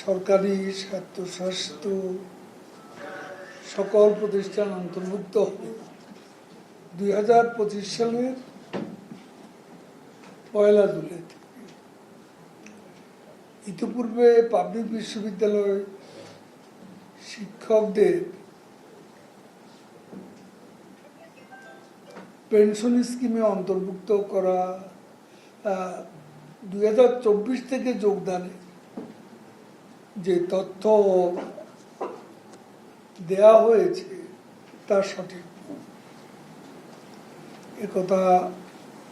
সরকারি স্বায়ত্তশাসিত সকল প্রতিষ্ঠান অন্তর্ভুক্ত হবে 2025 সালের 1 জুলাই থেকে। ইতিপূর্বে পাবলিক বিশ্ববিদ্যালয় শিক্ষকদের পেনশন স্কিমে অন্তর্ভুক্ত করা 2024 থেকে যোগদানে যে তথ্য দেয়া হয়েছে তা সঠিক, একথা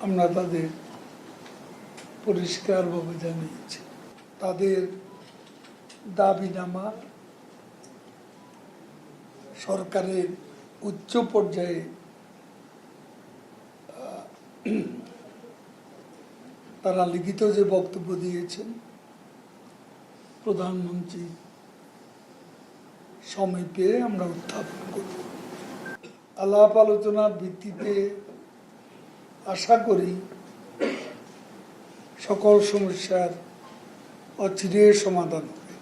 আমরা তাদের পরিষ্কারভাবে জানিয়েছি। তাদের দাবিনামা সরকারের উচ্চ পর্যায়ে তারা লিখিত যে বক্তব্য দিয়েছেন প্রধানমন্ত্রী সময় পেয়ে আমরা উত্থাপন করব। আলাপ আলোচনার ভিত্তিতে আশা করি সকল সমস্যার অচিরে সমাধান হবে।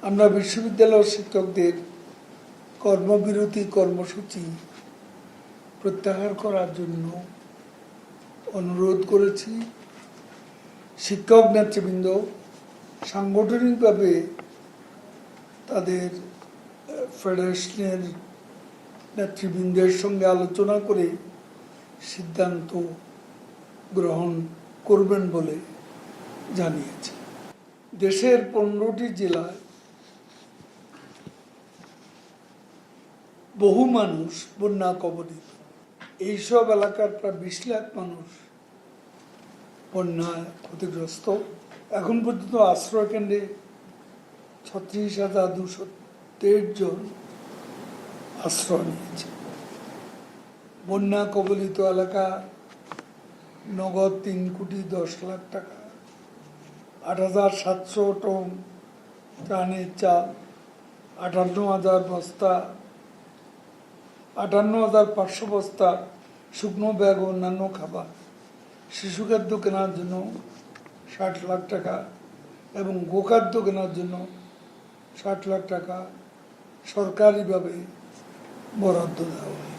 আমরা বিশ্ববিদ্যালয় শিক্ষকদের কর্মবিরতি কর্মসূচি প্রত্যাহার করার জন্য অনুরোধ করেছি। শিক্ষক নেতৃবৃন্দ সাংগঠনিকভাবে তাদের ফেডারেশনের নেতৃবৃন্দের সঙ্গে আলোচনা করে সিদ্ধান্ত গ্রহণ করবেন বলে জানিয়েছে। দেশের 15টি জেলায় বহু মানুষ বন্যা কবলিত। এইসব এলাকার প্রায় 20 লাখ মানুষ বন্যায় ক্ষতিগ্রস্ত। এখন পর্যন্ত আশ্রয় কেন্দ্রে 36,223 জন আশ্রয় নিয়েছে। বন্যা কবলিত এলাকা নগদ 3,10,00,000 টাকা, 8,700 টন ত্রাণের চাল, 58,000 বস্তা, 58,500 বস্তা শুকনো ব্যাগ ও অন্যান্য খাবার, শিশু খাদ্য কেনার জন্য 60 লাখ টাকা এবং গোখাদ্য কেনার জন্য 60 লাখ টাকা সরকারিভাবে বরাদ্দ দেওয়া হয়।